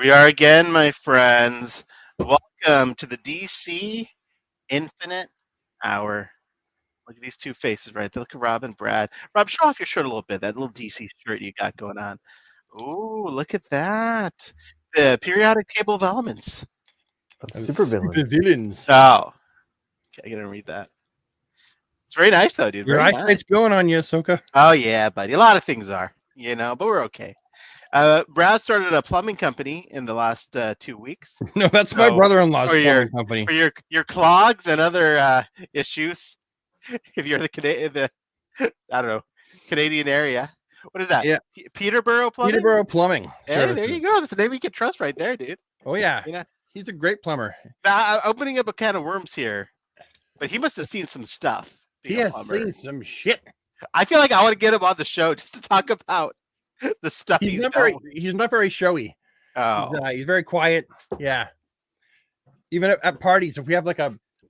we are again, my friends. Welcome to the DC Infinite Hour. Look at these two faces right there. Look at Rob and Brad. Rob, show off your shirt a little bit, that little DC shirt you got going on. Ooh, look at that. The periodic table of elements. Supervillains. Oh, okay, I gotta read that. It's very nice, though, dude. Your Very eyesight's nice. going on you, Ahsoka. Oh, yeah, buddy. A lot of things are, but we're okay. Brad started a plumbing company in the last 2 weeks. No, that's my brother-in-law's for your plumbing company. for your clogs and other issues. If you're the I don't know, Canadian area. What is that? Yeah. Peterborough Plumbing. Peterborough Plumbing. Hey, there you go. That's a name you can trust right there, dude. Oh yeah. You know, He's a great plumber. now, opening up a can of worms here, but he must have seen some stuff. He has seen some shit. I feel like I want to get him on the show just to talk about the stuff He's not very showy. Oh, He's very quiet. Yeah. Even at parties, if we have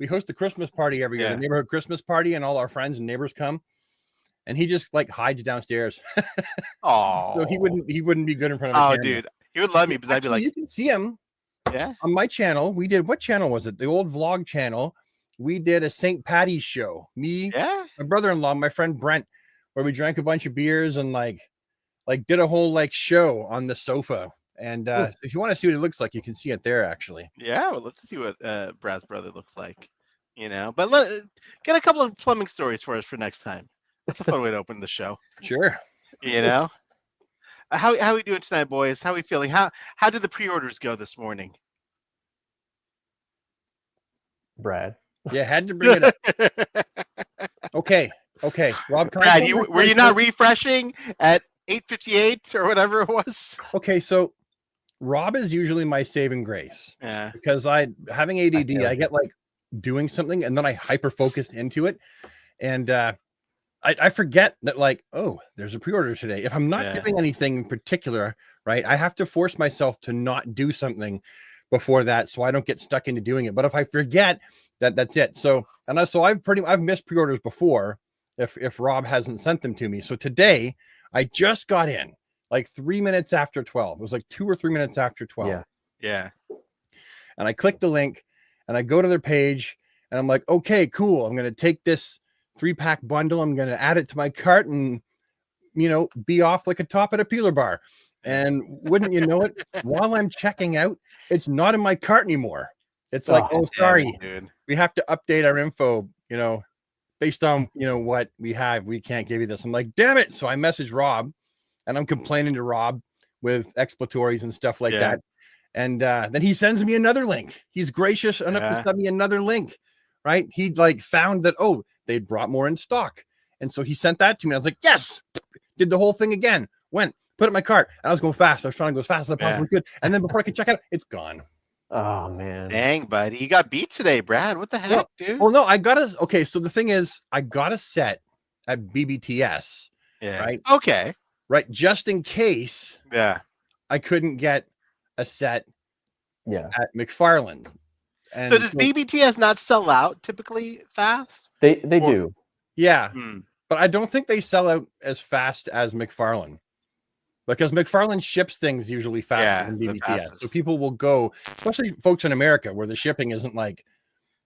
we host a Christmas party every year, the neighborhood Christmas party, and all our friends and neighbors come, and he just hides downstairs. Oh, so he wouldn't be good in front of the camera. Dude, he would love me because I'd be like, you can see him. Yeah. On my channel, we did, what channel was it? The old vlog channel. We did a St. Patty's show. Me, my brother-in-law, my friend Brent, where we drank a bunch of beers and did a whole show on the sofa. And if you want to see what it looks like, you can see it there actually. Yeah, I would love to see what Brad's brother looks like. But get a couple of plumbing stories for us for next time. That's a fun way to open the show. Sure. How are we doing tonight, boys? How are we feeling? How did the pre-orders go this morning? Brad. Yeah, had to bring it up. Okay. Rob, Brad, were you not refreshing at 8:58 or whatever it was? Okay, so Rob is usually my saving grace. Yeah. Because having ADD, I get doing something and then I hyper focus into it. And I forget that there's a pre-order today. If I'm not doing anything in particular, right, I have to force myself to not do something before that so I don't get stuck into doing it. But if I forget, that's it. So I've missed pre-orders before if Rob hasn't sent them to me. So today I just got in 3 minutes after 12. It was 2 or 3 minutes after 12. Yeah. And I click the link and I go to their page and I'm like, okay, cool. I'm going to take this 3-pack bundle. I'm going to add it to my cart and, be off like a top at a peeler bar. And wouldn't you know it, while I'm checking out, it's not in my cart anymore. It's sorry, dude. We have to update our info, based on, what we have. We can't give you this. I'm like, damn it. So I message Rob and I'm complaining to Rob with expletories and stuff like that. And then he sends me another link. He's gracious enough to send me another link, right? He found that, they brought more in stock. And so he sent that to me. I was like, yes, did the whole thing again, went, put it in my cart. And I was going fast. I was trying to go as fast as I possibly could. And then before I could check out, it's gone. Oh, man. Dang, buddy. You got beat today, Brad. What the heck, dude? Well, no, okay, so the thing is, I got a set at BBTS. Yeah. Right? Okay. Right, just in case I couldn't get a set at McFarland. And so does BBTS not sell out typically fast? They do. Yeah. But I don't think they sell out as fast as McFarland. Because McFarland ships things usually faster than BBTS. So people will go, especially folks in America where the shipping isn't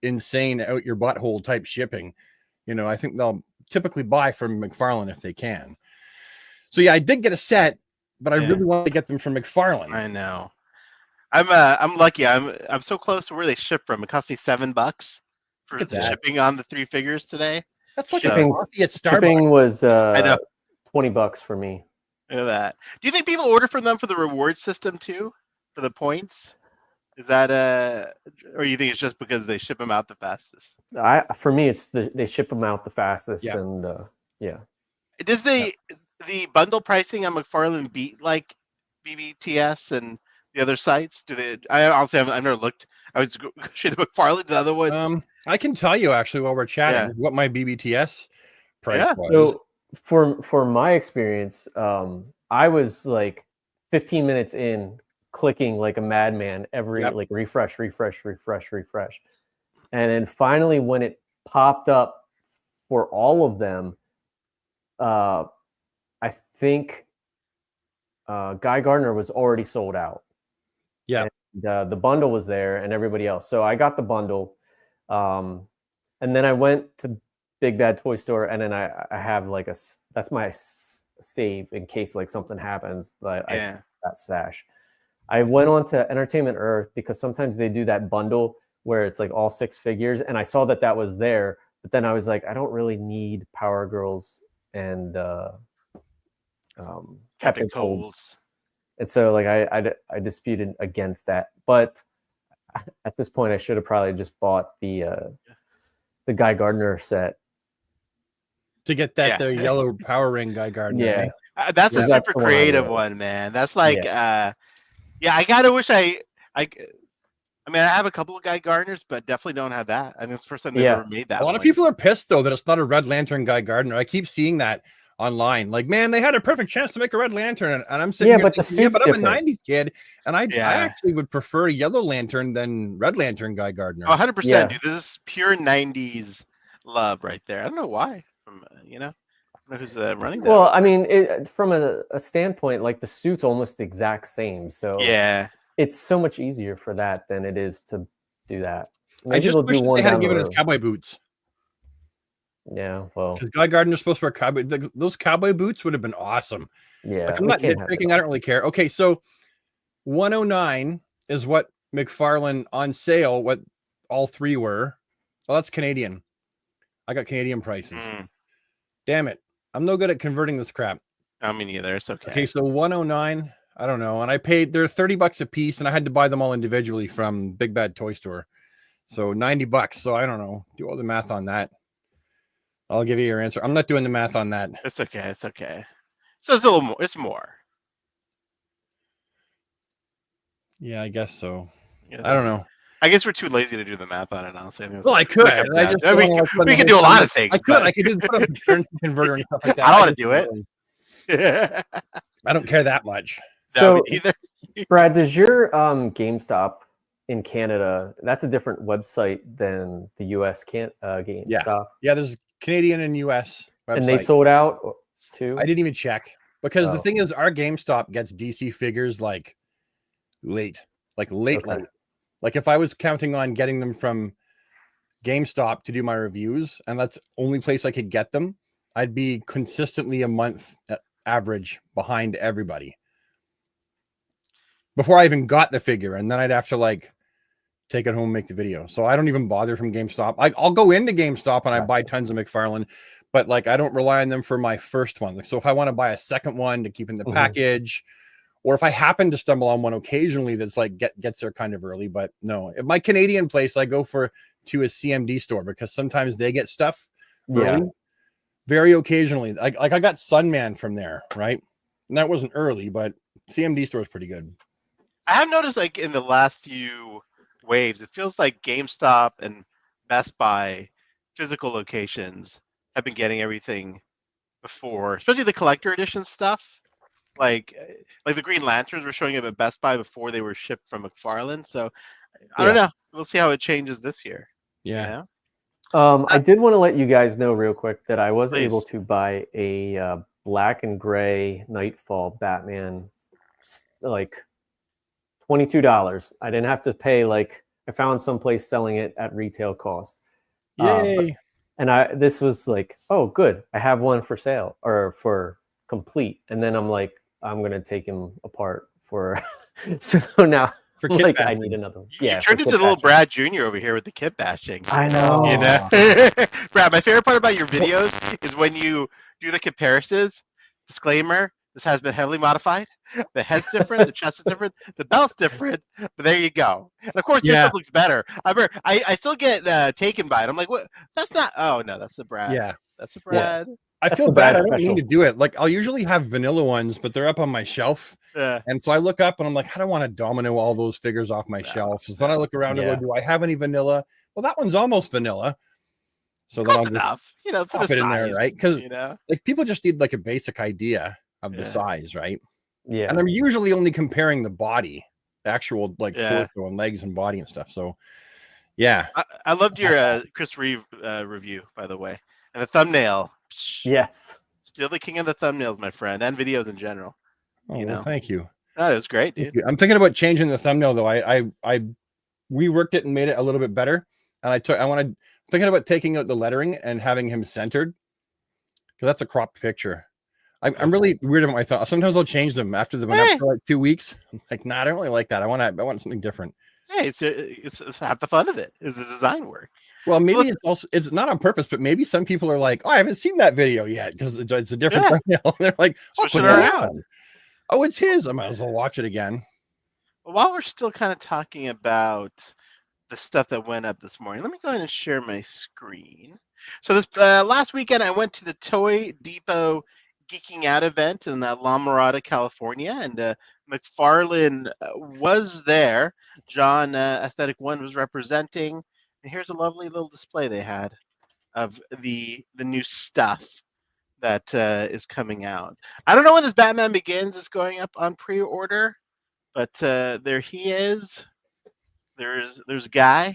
insane out your butthole type shipping. I think they'll typically buy from McFarland if they can. So I did get a set, but I really want to get them from McFarland. I know. I'm lucky. I'm so close to where they ship from. It cost me $7 for the shipping on the 3 figures today. That's like shipping was I know. $20 for me. Look at that. Do you think people order from them for the reward system too, for the points? Is that or you think it's just because they ship them out the fastest? For me, it's they ship them out the fastest, and Does the bundle pricing on McFarland beat BBTS and the other sites? Do they? I honestly I've never looked. I was shit at McFarland. The other ones. I can tell you actually while we're chatting what my BBTS price was. So for my experience, I was 15 minutes in, clicking like a madman every refresh, and then finally when it popped up for all of them, I think Guy Gardner was already sold out. Yeah. And, the bundle was there and everybody else. So I got the bundle. And then I went to Big Bad Toy Store, and then I have like that's my save in case like something happens. Like I save that stash. I went on to Entertainment Earth because sometimes they do that bundle where it's like all 6 figures, and I saw that was there. But then I was like, I don't really need Power Girls and Captain Cold's. And so like I disputed against that. But at this point, I should have probably just bought the Guy Gardner set to get that the yellow Power Ring Guy Gardner. Yeah, that's a super creative one, man. That's like I gotta wish I mean, I have a couple of Guy Gardners, but definitely don't have that. I mean, it's the first time they've ever made that. A lot of people are pissed though that it's not a Red Lantern Guy Gardner. I keep seeing that online. Like, man, they had a perfect chance to make a Red Lantern, and I'm sitting here thinking, but I'm a '90s kid, and I actually would prefer Yellow Lantern than Red Lantern Guy Gardner. 100%, dude. This is pure '90s love right there. I don't know why. From I don't know who's running that. Well, I mean, from a standpoint, like the suit's almost the exact same. So it's so much easier for that than it is to do that. Maybe I just wish they had given us cowboy boots. Yeah, well, because Guy Gardner's supposed to wear cowboy. Those cowboy boots would have been awesome. Yeah, like, I'm not nitpicking. I don't really care. Okay, so 109 is what McFarlane on sale. What all 3 were. Well, that's Canadian. I got Canadian prices. Damn it! I'm no good at converting this crap. I mean, either. It's okay. Okay, so 109. I don't know, and I paid. They're $30 a piece, and I had to buy them all individually from Big Bad Toy Store. So $90. So I don't know. Do all the math on that. I'll give you your answer. I'm not doing the math on that. It's okay. It's okay. So it's a little more. It's more. Yeah, I guess so. Yeah, I don't know. I guess we're too lazy to do the math on it, honestly. Well, I could. We could do a lot of things. I could just put up a currency converter and stuff like that. I don't want to do it. I don't care that much. So, Brad, does your GameStop in Canada, that's a different website than the US GameStop? Yeah, there's Canadian and US website. And they sold out too? I didn't even check. Because the thing is, our GameStop gets DC figures like late. Okay. Like if I was counting on getting them from GameStop to do my reviews, and that's the only place I could get them, I'd be consistently a month average behind everybody before I even got the figure. And then I'd have to like take it home and make the video. So I don't even bother from GameStop. I'll go into GameStop and I buy tons of McFarlane, but like I don't rely on them for my first one. So if I want to buy a second one to keep in the package, or if I happen to stumble on one occasionally that's like gets there kind of early, but no, at my Canadian place, I go to a CMD store because sometimes they get stuff early, very occasionally. Like I got Sunman from there, right? And that wasn't early, but CMD store is pretty good. I have noticed like in the last few waves, it feels like GameStop and Best Buy physical locations have been getting everything before, especially the collector edition stuff. Like the Green Lanterns were showing up at Best Buy before they were shipped from McFarlane. So I don't know. We'll see how it changes this year. Yeah. I did want to let you guys know real quick that I was able to buy a black and gray Nightfall Batman, like $22. I didn't have to pay. Like I found someplace selling it at retail cost. Yay! And this was like, oh, good. I have one for sale or for complete. And then I'm like, I'm gonna take him apart for. So now. For kit like bashing. I need another. Yeah, you turned into the little Brad Jr. over here with the kit bashing. I know. You know? Brad, my favorite part about your videos is when you do the comparisons. Disclaimer: this has been heavily modified. The head's different, the chest is different, the belt's different. But there you go. And of course, your stuff looks better. I still get taken by it. I'm like, what? That's not. Oh no, that's the Brad. Yeah, that's the Brad. Yeah. I feel bad. I don't mean to do it. Like I'll usually have vanilla ones, but they're up on my shelf. Yeah. And so I look up and I'm like, I don't want to domino all those figures off my shelf. So then I look around and go, do I have any vanilla? Well, that one's almost vanilla. So then I'll enough, you know, pop it in there, right? Because you know, like people just need like a basic idea of the size, right? Yeah. And I'm usually only comparing the body, the actual like torso and legs and body and stuff. So yeah. I loved your Chris Reeve review, by the way. And the thumbnail. Yes. Still the king of the thumbnails, my friend, and videos in general. Oh, well, thank you. That was great, dude. I'm thinking about changing the thumbnail though. I reworked it and made it a little bit better. And thinking about taking out the lettering and having him centered, because that's a cropped picture. I'm really weird about my thoughts. Sometimes I'll change them after them up for like 2 weeks. I'm like, nah, I don't really like that. I want something different. Hey, it's half the fun of it is the design work. Well, maybe it's not on purpose, but maybe some people are like, oh, I haven't seen that video yet because it's a different thumbnail. They're like, switch it around. Oh, it's his. I might as well watch it again. Well, while we're still kind of talking about the stuff that went up this morning, let me go ahead and share my screen. So this last weekend, I went to the Toy Depot Geeking Out event in La Mirada, California, and McFarlane was there. John Aesthetic One was representing, and here's a lovely little display they had of the new stuff that is coming out. I don't know when this Batman Begins is going up on pre-order, but there he is. There's Guy.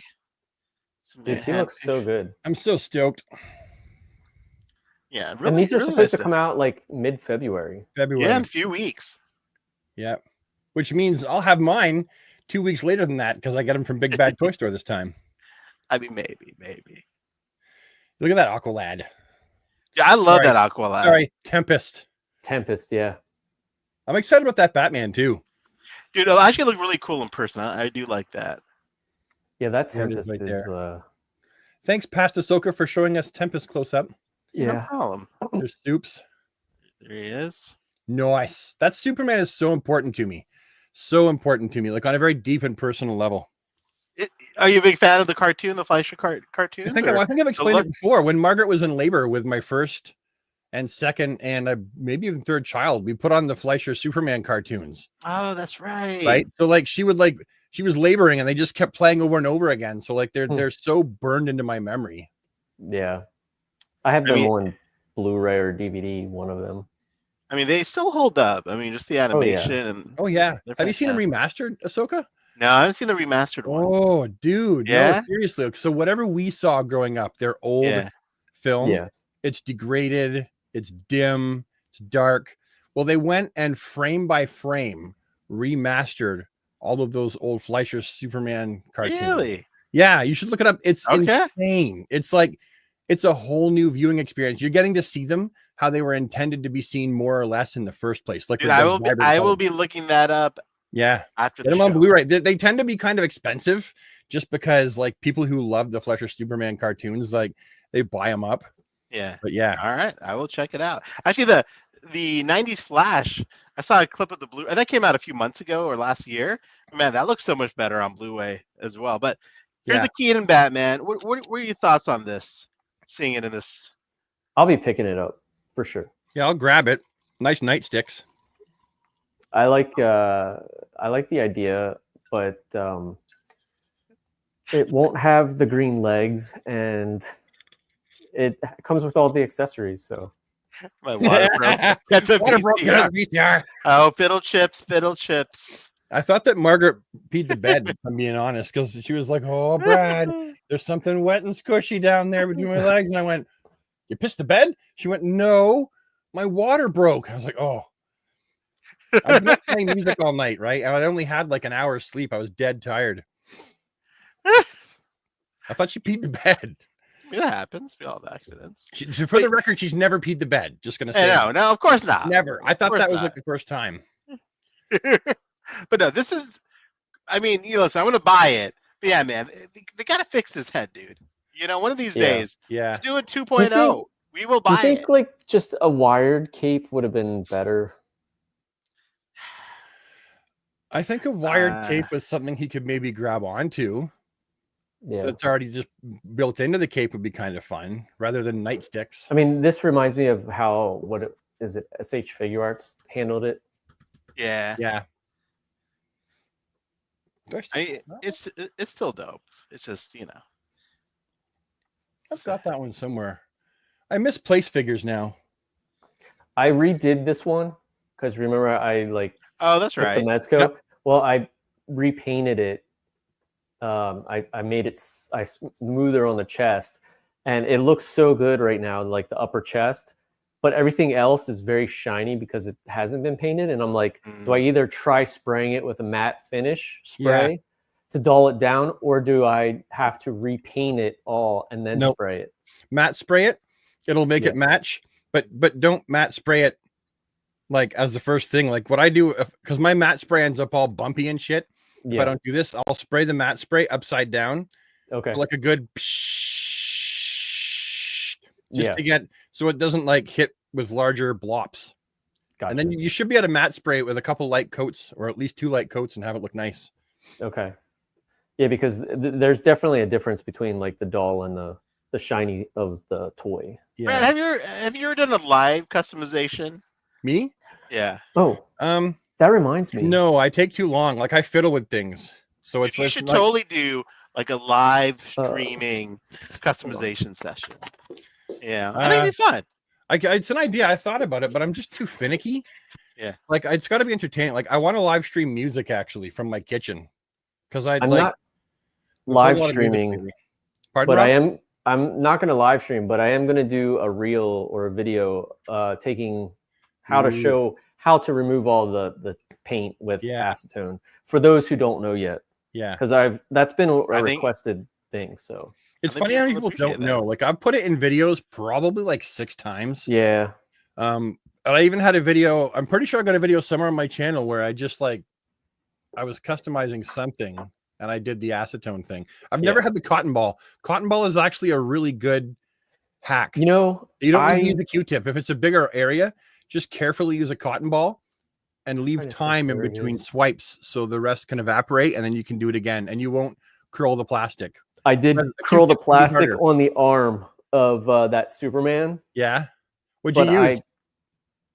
Dude, he looks so good. I'm so stoked. Yeah, really, and these are really supposed to come out like mid-February. Yeah, in a few weeks. Yeah, which means I'll have mine 2 weeks later than that because I got them from Big Bad Toy Store this time. I mean, maybe. Look at that Aqualad. Yeah, I love that Aqualad. Sorry, Tempest. Yeah. I'm excited about that Batman too. Dude, it'll actually look really cool in person. I do like that. Yeah, that Tempest is. Thanks, Past Ahsoka, for showing us Tempest close up. Yeah. No problem. There's Soups. There he is. Nice. That Superman is so important to me. So important to me, like on a very deep and personal level. Are you a big fan of the cartoon, the Fleischer cartoon? I think I've explained it before. When Margaret was in labor with my first and second and maybe even third child, we put on the Fleischer Superman cartoons. Oh, that's right. Right. So like she was laboring and they just kept playing over and over again. So like they're so burned into my memory. Yeah. I have them on Blu-ray or DVD, one of them. I mean, they still hold up. I mean, just the animation. Oh yeah. Have you seen a remastered Ahsoka? No, I haven't seen the remastered one. Oh, dude. Yeah. No, seriously. So whatever we saw growing up, their old film, it's degraded, it's dim, it's dark. Well, they went and frame by frame remastered all of those old Fleischer Superman cartoons. Really? Yeah, you should look it up. It's insane. It's like it's a whole new viewing experience. You're getting to see them how they were intended to be seen more or less in the first place. Like, dude, I will be looking that up. Yeah, after get them on Blu-ray. They tend to be kind of expensive, just because like people who love the Fleischer Superman cartoons, like they buy them up. Yeah, but yeah. All right, I will check it out. Actually, the '90s Flash. I saw a clip of the Blu. That came out a few months ago or last year. Man, that looks so much better on Blu-ray as well. But here's the Keaton Batman. What are your thoughts on this? Seeing it in this, I'll be picking it up for sure. Yeah, I'll grab it. Nice nightsticks. I like the idea, but it won't have the green legs, and it comes with all the accessories. So my water broke. That's a VCR. Oh, fiddle chips. I thought that Margaret peed the bed, if I'm being honest, because she was like, "Oh, Brad, there's something wet and squishy down there between my legs." And I went, "You pissed the bed?" She went, "No, my water broke." I was like, "Oh." I've been playing music all night, right? And I only had like an hour's sleep. I was dead tired. I thought she peed the bed. It happens. We all have accidents. For the record, she's never peed the bed. Just gonna say. No, of course not. Never. I thought that was like the first time. But no, this is. I mean, listen, I'm gonna buy it. But yeah, man, they gotta fix this head, dude. You know, one of these days. Yeah. Do it 2.0. We will buy it. Do you think like just a wired cape would have been better? I think a wired cape is something he could maybe grab onto. Yeah, it's already just built into the cape would be kind of fun rather than nightsticks. I mean, this reminds me of how SH Figure Arts handled it. Yeah. It's still dope. It's just I've got that one somewhere. I miss place figures now. I redid this one because remember I like. Oh, that's right. The Mezco. Yep. Well, I repainted it. I made it smoother on the chest, and it looks so good right now. Like the upper chest, but everything else is very shiny because it hasn't been painted. And I'm like, do I either try spraying it with a matte finish spray to dull it down, or do I have to repaint it all and then spray it? Matte spray it. It'll make it match, but don't matte spray it like as the first thing. Like what I do, because my matte spray ends up all bumpy and shit. If I don't do this, I'll spray the matte spray upside down. Okay. Like a good just to get so it doesn't like hit with larger blops. Gotcha. And then you should be able to matte spray it with a couple light coats, or at least 2 light coats, and have it look nice. Okay. Yeah, because there's definitely a difference between like the dull and the shiny of the toy. Yeah. Brad, have you ever done a live customization? Me? Yeah. Oh, that reminds me. No, I take too long. Like I fiddle with things, so it's. You should totally do like a live streaming customization session. Yeah, I think it'd be fun. It's an idea. I thought about it, but I'm just too finicky. Yeah, like it's got to be entertaining. Like I want to live stream music actually from my kitchen, because I'm like not live streaming. Pardon, but I'm not going to live stream, but I am going to do a reel or a video taking how to show how to remove all the paint with acetone for those who don't know yet. Yeah, because that's been a requested thing. So it's funny how people don't know. Like I've put it in videos probably like 6 times. Yeah. And I even had a video. I'm pretty sure I got a video somewhere on my channel where I just like I was customizing something and I did the acetone thing. I've never had the cotton ball. Cotton ball is actually a really good hack. You know, you don't need to use a Q-tip. If it's a bigger area, just carefully use a cotton ball and leave time in between swipes so the rest can evaporate, and then you can do it again and you won't curl the plastic. I did curl the plastic on the arm of that Superman. Yeah. What'd you use?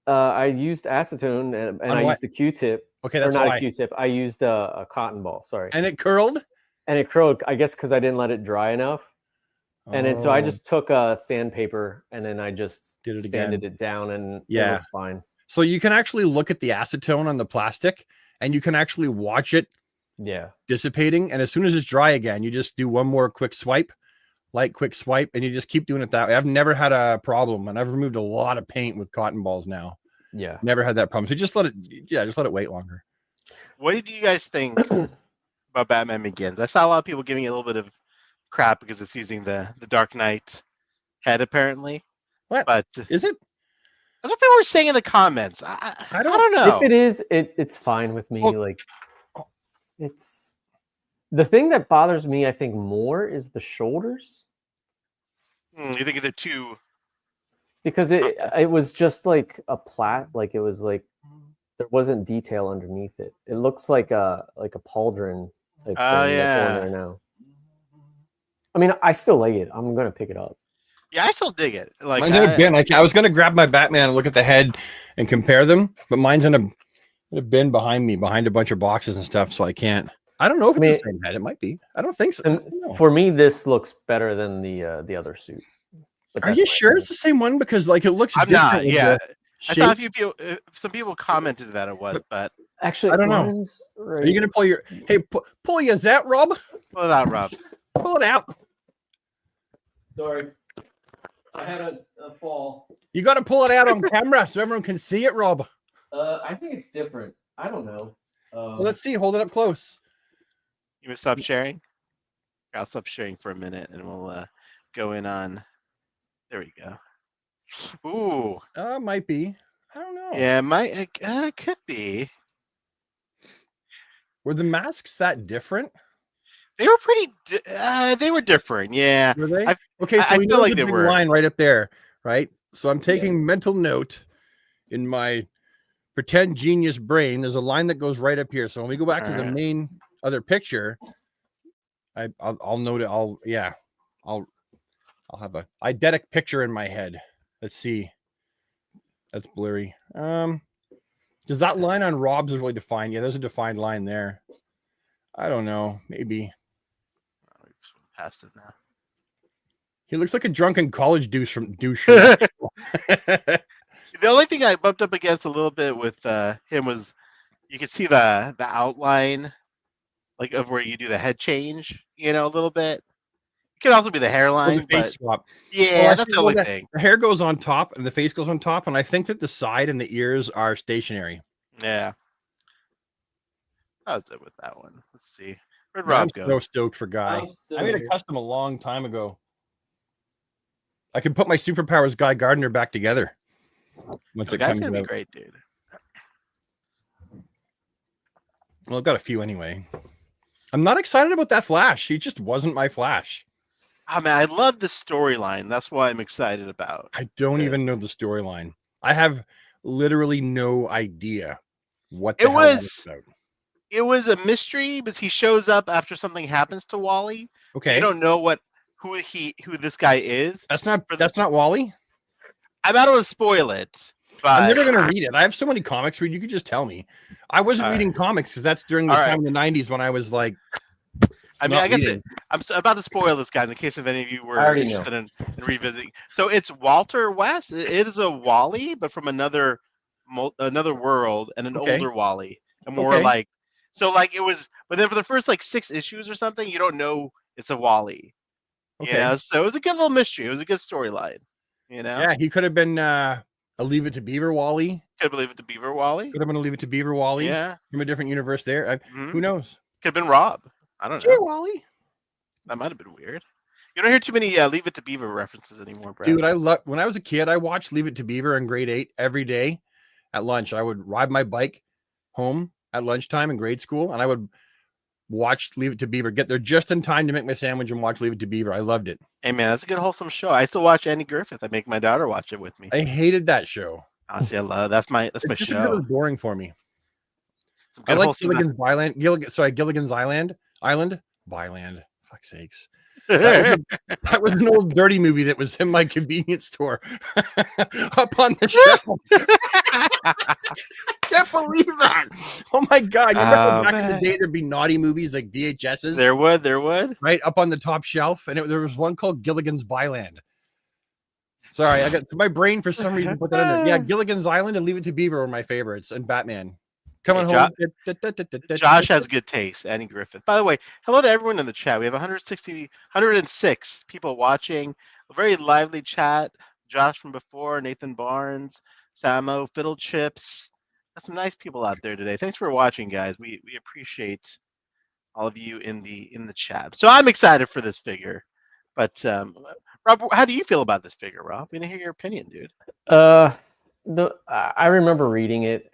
I used acetone and I used a Q-tip. Okay, that's not a Q-tip. I used a cotton ball. Sorry. And it curled? And it curled, I guess, because I didn't let it dry enough. And then so I just took sandpaper and then I just sanded it down, and it looks fine. So you can actually look at the acetone on the plastic and you can actually watch it dissipating. And as soon as it's dry again, you just do one more quick swipe, quick swipe, and you just keep doing it that way. I've never had a problem, and I've removed a lot of paint with cotton balls now. Yeah. Never had that problem. So just let it wait longer. What did you guys think about Batman Begins? I saw a lot of people giving it a little bit of crap because it's using the Dark Knight head apparently. What? But is it? That's what people were saying in the comments. I don't know. If it is, it's fine with me. Well, like it's the thing that bothers me, I think, more is the shoulders. You think they're too? Because it was just like a like it was like there wasn't detail underneath it. It looks like a pauldron type thing that's on there now. I mean, I still like it. I'm gonna pick it up. Yeah, I still dig it. Like mine's in a bin. I was gonna grab my Batman and look at the head and compare them, but mine's in a bin behind me, behind a bunch of boxes and stuff, so I can't. I don't know if it's the same head. It might be. I don't think so. And for me, this looks better than the other suit. Are you sure it's the same one? Because like it looks. I'm not. Yeah, I thought a few people, some people commented that it was, but actually, I don't know. Right. Are you gonna pull your? Hey, pull your Zat, Rob. Pull it out, Rob. Pull it out. Sorry, I had a fall. You got to pull it out on camera so everyone can see it, Rob. I think it's different. I don't know. Well, let's see. Hold it up close. You want to stop sharing? I'll stop sharing for a minute, and we'll go in on. There we go. Ooh. Might be. I don't know. Yeah, it could be. Were the masks that different? They were pretty. They were different. Yeah. Were they? Okay, so we feel like the big line right up there, right? So I'm taking mental note in my pretend genius brain. There's a line that goes right up here. So when we go back to the main other picture, I'll note it. I'll have a eidetic picture in my head. Let's see. That's blurry. Does that line on Rob's is really defined? Yeah, there's a defined line there. I don't know. Maybe. Past it now. He looks like a drunken college douche. The only thing I bumped up against a little bit with him was you could see the outline, like of where you do the head change, a little bit. It could also be the Or hairline, the face but swap. yeah, Well, I that's think, the well, only thing. the hair goes on top and the face goes on top, and I think that the side and the ears are stationary. Yeah. How's it with that one? Let's see. Where'd Man, I'm Rob go? so stoked for Guy. I'm still I made a here. custom a long time ago. I can put my superpowers Guy Gardner back together once The it guy's comes gonna be out. great, dude. Well, I've got a few anyway. I'm not excited about that Flash. He just wasn't my Flash. I mean, I love the storyline. That's why I'm excited about. I don't even know the storyline. I have literally no idea what the hell that is about. It was a mystery because he shows up after something happens to Wally. Okay. So you don't know who this guy is. That's not Wally. I'm not going to spoil it. But I'm never going to read it. I have so many comics read. You could just tell me. I wasn't reading comics because that's during the time in the 90s when I was like. I mean, I guess I'm about to spoil this, guys, in case if any of you were interested in revisiting. So it's Walter West. It is a Wally, but from another world and an older Wally, and more like. So like it was, but then for the first like 6 issues or something, you don't know it's a Wally. Okay. You know? So it was a good little mystery. It was a good storyline. You know. Yeah, he could have been a Leave It to Beaver Wally. Could have Leave It to Beaver Wally. Could have been a Leave It to Beaver Wally. Yeah. From a different universe there. Who knows? Could have been Rob. I don't know. Wally. That might have been weird. You don't hear too many Leave It to Beaver references anymore, Brad. Dude, when I was a kid, I watched Leave It to Beaver in grade 8 every day at lunch. I would ride my bike home at lunchtime in grade school, and I would watch Leave It to Beaver, get there just in time to make my sandwich and watch Leave It to Beaver. I loved it. Hey man, that's a good wholesome show. I still watch Andy Griffith. I make my daughter watch it with me. I hated that show. Honestly, I love that's my show. It was boring for me. I like Gilligan's Island. Fuck's sakes. That was an old dirty movie that was in my convenience store up on the shelf. I can't believe that. Oh my god. You remember back in the day there'd be naughty movies like VHSs? There would. Right up on the top shelf. And there was one called Gilligan's Byland. Sorry, I got my brain for some reason put that in there. Yeah, Gilligan's Island and Leave It to Beaver were my favorites, and Batman. Coming home. Josh has good taste. Andy Griffith. By the way, hello to everyone in the chat. We have 106 people watching. A very lively chat. Josh from before, Nathan Barnes, Samo, Fiddle Chips. Got some nice people out there today. Thanks for watching, guys. We appreciate all of you in the chat. So I'm excited for this figure. But Rob, how do you feel about this figure, Rob? We didn't hear your opinion, dude. I remember reading it.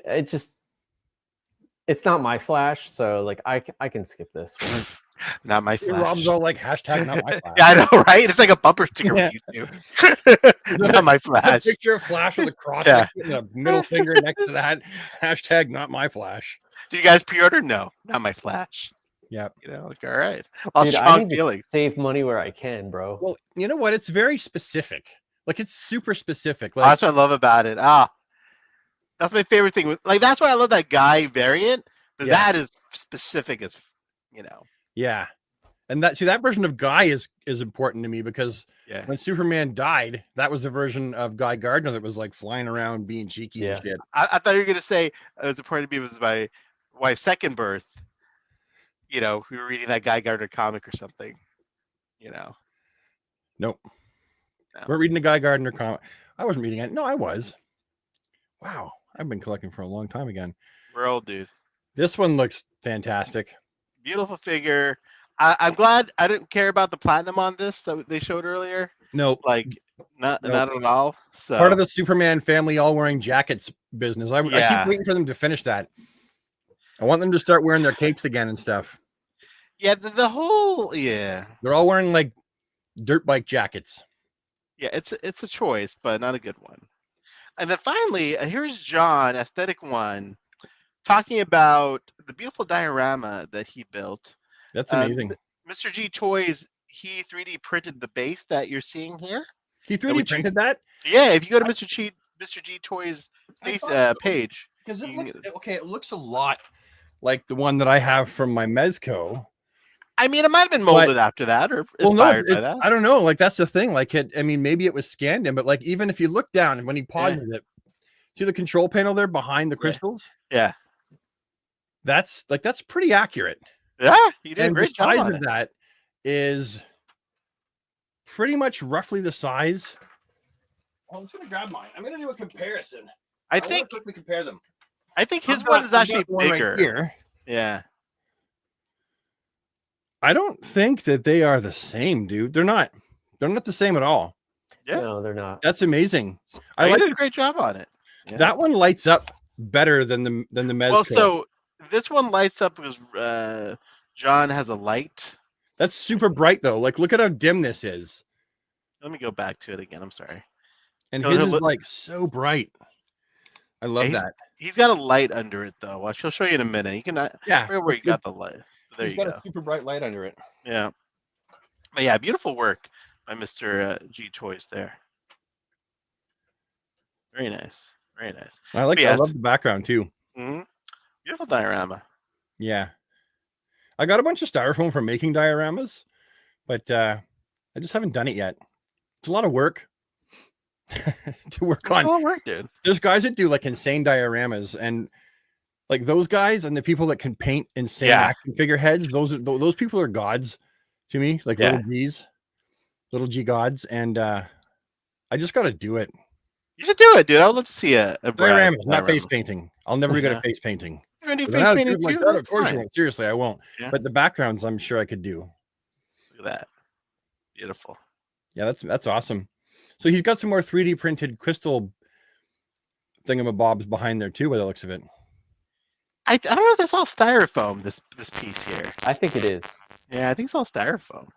It's not my Flash, so like I can skip this one. Not my Flash. Rob's all like hashtag not my Flash. Yeah, I know, right? It's like a bumper sticker with you two. Not my Flash. Picture of Flash with a cross and a middle finger next to that. Hashtag not my Flash. Did you guys pre-order? No, not my Flash. Yeah. You know, like, all right. Dude, I need to save money where I can, bro. Well, you know what? It's very specific. Like it's super specific. Like, that's what I love about it. That's my favorite thing. Like that's why I love that Guy variant, because that is specific as Yeah. And that version of Guy is important to me because when Superman died, that was the version of Guy Gardner that was like flying around being cheeky and shit. I thought you were gonna say it was important to me was my wife's second birth. You know, we were reading that Guy Gardner comic or something. You know. Nope. No. We're reading the Guy Gardner comic. I wasn't reading it. No, I was. Wow. I've been collecting for a long time again. We're old, dude. This one looks fantastic. Beautiful figure. I'm glad I didn't care about the platinum on this that they showed earlier. Nope. Like not at all. So part of the Superman family all wearing jackets business. I keep waiting for them to finish that. I want them to start wearing their capes again and stuff. Yeah, the whole they're all wearing like dirt bike jackets. Yeah, it's a choice, but not a good one. And then finally, here's John, Aesthetic One, talking about the beautiful diorama that he built. That's amazing. Mr. G Toys, he 3D printed the base that you're seeing here. He 3D printed that? Yeah, if you go to Mr. G Toys page. Because it looks a lot like the one that I have from my Mezco. I mean, it might have been molded after that or inspired by that. I don't know. Like, that's the thing. Like, maybe it was scanned in, but like, even if you look down and when he pauses it, see the control panel there behind the crystals? Yeah. That's like, that's pretty accurate. Yeah, you did a great job on it. The size of that is, that is, like, that's pretty accurate. And the size of that is, I mean, maybe it was scanned in, but like, even if you look down and when he pauses it, see the control panel there behind the crystals? Yeah. That's pretty accurate. Yeah, you did a great job on it. pretty much roughly the size. Well, I'm just gonna grab mine. I'm gonna do a comparison. I wanna think quickly compare them. his one is actually one right bigger. here. Yeah. I don't think that they are the same, dude. They're not. They're not the same at all. Yeah. No, they're not. That's amazing. I did a great job on it. Yeah. That one lights up better than the Mezco. Well, so this one lights up because John has a light. That's super bright though. Like, look at how dim this is. Let me go back to it again. I'm sorry. And So his he'll is like so bright. I love that. He's got a light under it though. Watch, he'll show you in a minute. You can Yeah. where you got the light. There you got go. a super bright light under it. Yeah. But yeah, beautiful work by Mr. G Toys there. Very nice. Very nice. I like. I love the background too. Mm-hmm. Beautiful diorama. Yeah. I got a bunch of styrofoam for making dioramas, but I just haven't done it yet. It's a lot of work to work on. It's a lot of work, dude. There's guys that do like insane dioramas, and like those guys and the people that can paint insane action figureheads. Those people are gods to me, like little G gods, and I just got to do it. You should do it, dude. I would love to see a diorama, not face painting. I'll never be good at face painting. You're gonna do face painting too? Like that, of course, seriously, I won't. Yeah. But the backgrounds, I'm sure I could do. Look at that, beautiful. Yeah, that's awesome. So he's got some more 3D printed crystal thingamabobs behind there too, by the looks of it. I don't know if that's all styrofoam. This piece here. I think it is. Yeah, I think it's all styrofoam.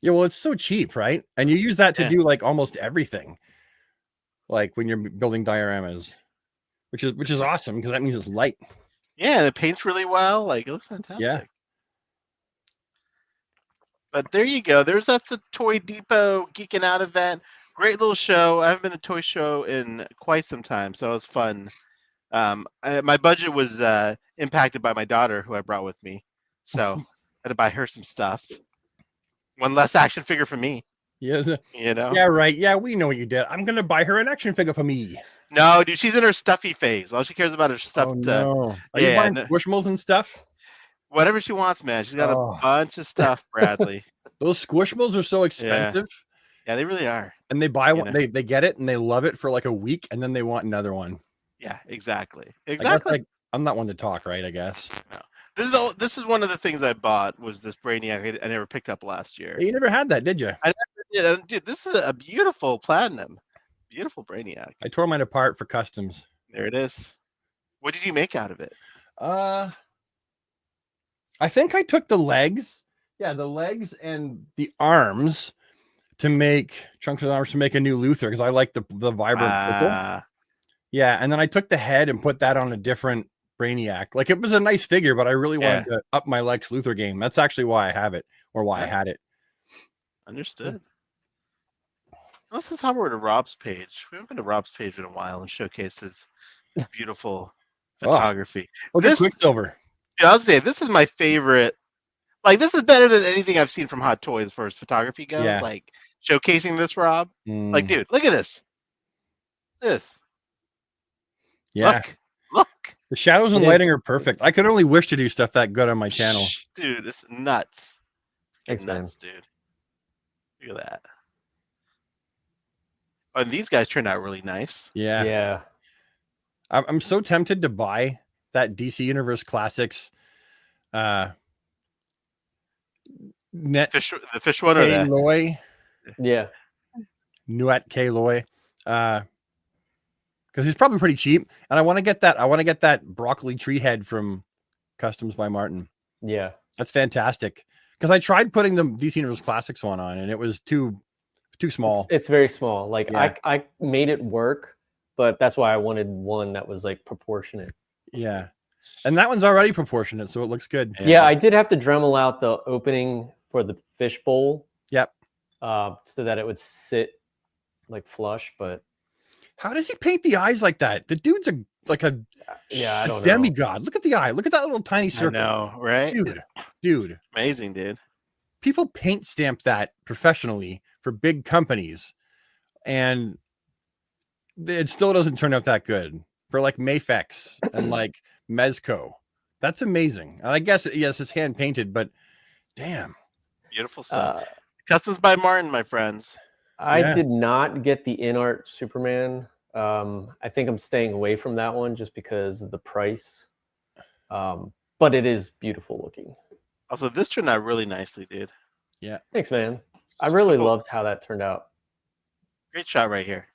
Yeah, well, it's so cheap, right? And you use that to do like almost everything, like when you're building dioramas, which is awesome because that means it's light. Yeah, and it paints really well. Like, it looks fantastic. Yeah. But there you go. That's the Toy Depot Geeking Out event. Great little show. I haven't been to a toy show in quite some time, so it was fun. My budget was impacted by my daughter, who I brought with me, so I had to buy her some stuff. One less action figure for me. Yeah. You know? Yeah, right. Yeah, we know what you did. I'm gonna buy her an action figure for me. No, dude, she's in her stuffy phase. All she cares about is stuff. Oh, no. Are you buying Squishmallows and stuff? Whatever she wants, man. She's got a bunch of stuff, Bradley. Those Squishmallows are so expensive. Yeah, they really are. And they buy one, they get it and they love it for like a week, and then they want another one. Yeah, exactly. I'm not one to talk, right? I guess. No. This is one of the things I bought was this Brainiac I never picked up last year. You never had that, did you? I never did. Dude, this is a beautiful platinum. Beautiful Brainiac. I tore mine apart for customs. There it is. What did you make out of it? I think I took the legs. Yeah, the legs and the arms to make chunks of the arms to make a new Luthor because I like the vibrant purple. Yeah, and then I took the head and put that on a different Brainiac. Like, it was a nice figure, but I really wanted to up my Lex Luthor game. That's actually why I have it, or why I had it. Understood. Let's just hop over to Rob's page. We haven't been to Rob's page in a while and showcase his beautiful photography. Look at Quicksilver. Yeah, I'll say this is my favorite. Like, this is better than anything I've seen from Hot Toys as far as photography goes. Yeah. Like, showcasing this, Rob. Like, dude, look at this. Yeah. Look. The shadows and lighting are perfect. I could only wish to do stuff that good on my channel. Dude, this is nuts. Thanks, nuts, dude. Look at that. Oh, and these guys turned out really nice. Yeah. Yeah. I'm so tempted to buy that DC Universe Classics the fish one or that? Loy. Yeah. Nuet K Loy. Because he's probably pretty cheap. And I want to get that broccoli tree head from Customs by Martin. Yeah. That's fantastic. Because I tried putting the DC Universe Classics one on and it was too small. It's very small. Like I made it work, but that's why I wanted one that was like proportionate. Yeah. And that one's already proportionate, so it looks good. Yeah, I did have to Dremel out the opening for the fish bowl. Yep. So that it would sit like flush, but how does he paint the eyes like that? The dude's I don't know. Demigod. Look at the eye. Look at that little tiny circle. I know, right? Dude. Amazing, dude. People paint stamp that professionally for big companies, and it still doesn't turn out that good for like Mafex and like Mezco. That's amazing. And I guess, yes, it's hand painted, but damn. Beautiful stuff. Customs by Martin, my friends. I did not get the InArt Superman. I think I'm staying away from that one just because of the price. But it is beautiful looking. Also, this turned out really nicely, dude. Yeah. Thanks, man. I really loved how that turned out. Great shot right here.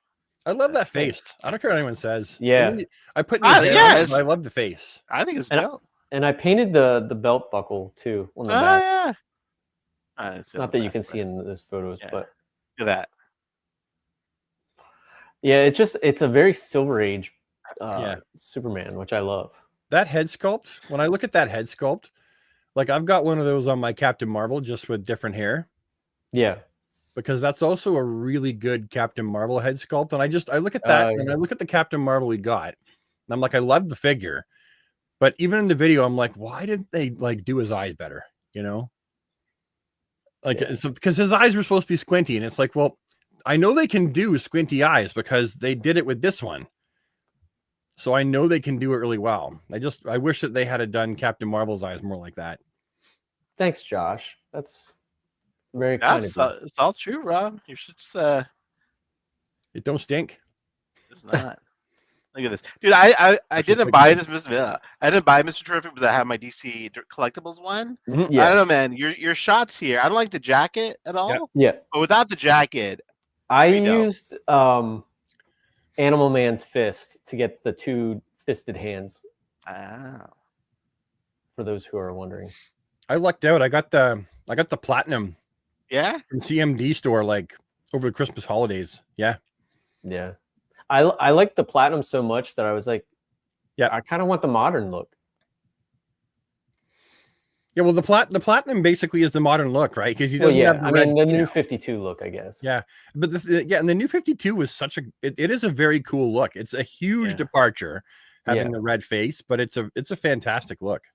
I love that face. I don't care what anyone says. Yeah. I put I love the face. I think it's dope. And I painted the belt buckle too on the back. Yeah. Not that you can see in those photos, but look at that. Yeah, it's a very Silver Age Superman, which I love. That head sculpt, when I look at that head sculpt, like I've got one of those on my Captain Marvel just with different hair. Yeah. Because that's also a really good Captain Marvel head sculpt. And I look at that and I look at the Captain Marvel we got. And I'm like, I love the figure. But even in the video, I'm like, why didn't they like do his eyes better? You know? Like, because his eyes were supposed to be squinty. And it's like, well, I know they can do squinty eyes because they did it with this one. So I know they can do it really well. I wish that they had done Captain Marvel's eyes more like that. Thanks, Josh. That's very kind of you. It's all true, Rob. You should just it don't stink. It's not. Look at this, dude. I didn't buy this. I didn't buy Mr. Terrific because I have my DC collectibles one. Mm-hmm. Yeah. I don't know, man. Your shots here. I don't like the jacket at all. Yeah. But without the jacket, I used Animal Man's fist to get the two fisted hands. Oh. For those who are wondering, I lucked out. I got the platinum. Yeah. From CMD store like over the Christmas holidays. Yeah. Yeah. I like the platinum so much that I was like, yeah, I kind of want the modern look. Yeah, well, the platinum basically is the modern look, right? Because he doesn't have the red, the new 52 look, I guess. Yeah, but and the new 52 was it is a very cool look. It's a huge departure having the red face, but it's a fantastic look.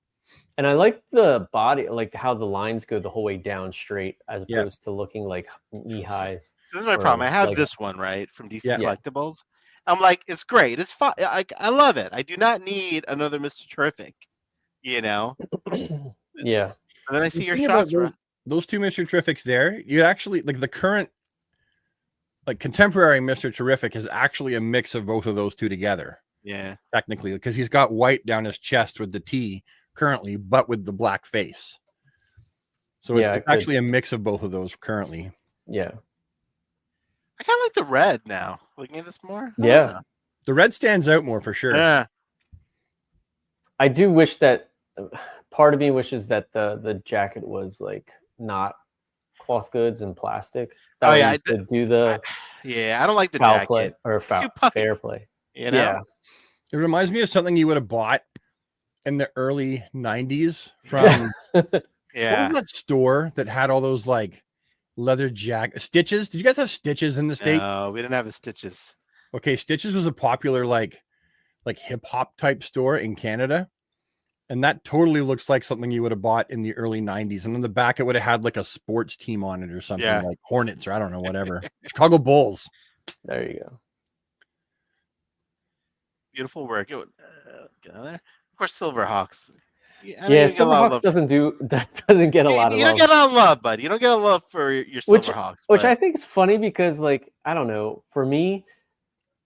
And I like the body, like how the lines go the whole way down straight, as opposed to looking like knee highs. So this is my problem. I have this one right from DC Collectibles. I'm like, it's great. It's fun. I love it. I do not need another Mr. Terrific. You know. Yeah. And then I see your shots. Those two Mr. Terrifics there. You actually like the current, like contemporary Mr. Terrific is actually a mix of both of those two together. Yeah. Technically, because he's got white down his chest with the T currently, but with the black face. So it's actually a mix of both of those currently. Yeah. I kind of like the red now. Looking at this more. Yeah. The red stands out more for sure. Yeah. I do wish that part of me wishes that the jacket was like not cloth goods and plastic. I don't like the foul jacket play or fair play. You know? Yeah. It reminds me of something you would have bought in the early 90s from what was that store that had all those like leather Stitches? Did you guys have Stitches in the States? No, we didn't have a Stitches. Okay, Stitches was a popular like hip hop type store in Canada. And that totally looks like something you would have bought in the early 90s. And on the back, it would have had like a sports team on it or something like Hornets or I don't know, whatever. Chicago Bulls. There you go. Beautiful work. Get on there. Of course, Silverhawks. Silverhawks doesn't get a lot of love. You don't get a lot of love, buddy. You don't get a love for your Silverhawks. Which I think is funny because, like, I don't know. For me,